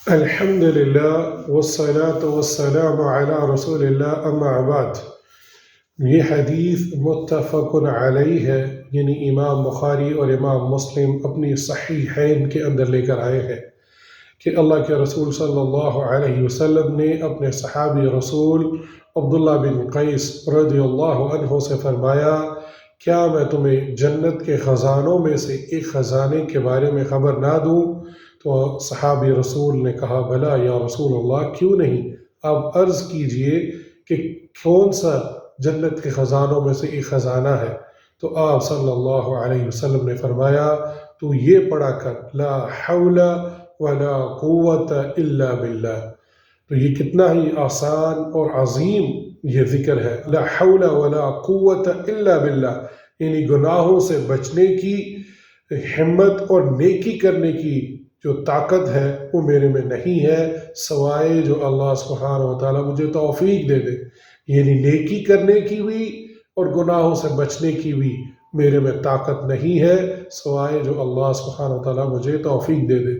الحمد للہ والصلاة والسلام علی رسول اللہ اما بعد۔ یہ حدیث متفق علیہ ہے، یعنی امام بخاری اور امام مسلم اپنی صحیحین کے اندر لے کر آئے ہیں کہ اللہ کے رسول صلی اللہ علیہ وسلم نے اپنے صحابی رسول عبداللہ بن قیس رضی اللہ عنہ سے فرمایا، کیا میں تمہیں جنت کے خزانوں میں سے ایک خزانے کے بارے میں خبر نہ دوں؟ تو صحابی رسول نے کہا بھلا یا رسول اللہ، کیوں نہیں، آپ عرض کیجئے کہ کون سا جنت کے خزانوں میں سے ایک خزانہ ہے؟ تو آپ صلی اللہ علیہ وسلم نے فرمایا، تو یہ پڑھا کر لا حول ولا قوت الا باللہ۔ تو یہ کتنا ہی آسان اور عظیم یہ ذکر ہے، لا حول ولا قوت الا باللہ، یعنی گناہوں سے بچنے کی ہمت اور نیکی کرنے کی جو طاقت ہے وہ میرے میں نہیں ہے، سوائے جو اللہ سبحانہ و تعالیٰ مجھے توفیق دے دے۔ یعنی نیکی کرنے کی بھی اور گناہوں سے بچنے کی بھی میرے میں طاقت نہیں ہے، سوائے جو اللہ سبحانہ و تعالیٰ مجھے توفیق دے دے۔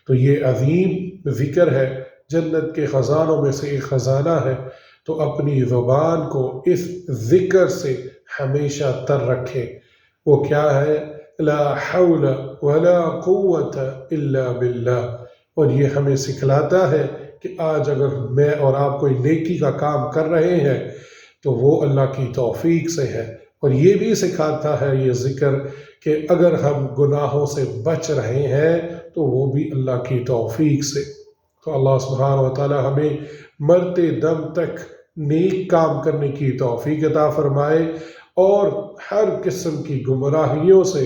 تو یہ عظیم ذکر ہے، جنت کے خزانوں میں سے ایک خزانہ ہے، تو اپنی زبان کو اس ذکر سے ہمیشہ تر رکھے۔ وہ کیا ہے؟ لا حول ولا قوت الا باللہ۔ اور یہ ہمیں سکھلاتا ہے کہ آج اگر میں اور آپ کوئی نیکی کا کام کر رہے ہیں تو وہ اللہ کی توفیق سے ہے، اور یہ بھی سکھاتا ہے یہ ذکر کہ اگر ہم گناہوں سے بچ رہے ہیں تو وہ بھی اللہ کی توفیق سے۔ تو اللہ سبحانہ و تعالی ہمیں مرتے دم تک نیک کام کرنے کی توفیق عطا فرمائے اور ہر قسم کی گمراہیوں سے،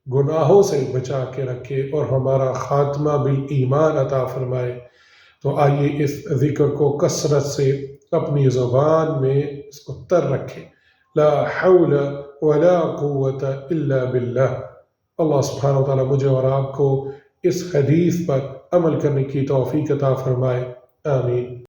گناہوں سے بچا کے رکھے، اور ہمارا خاتمہ بالایمان عطا فرمائے۔ تو آئیے اس ذکر کو کثرت سے اپنی زبان میں اس کو تر رکھیں، لا حول ولا قوت الا باللہ۔ اللہ سبحانہ و تعالیٰ مجھے اور آپ کو اس حدیث پر عمل کرنے کی توفیق عطا فرمائے، آمین۔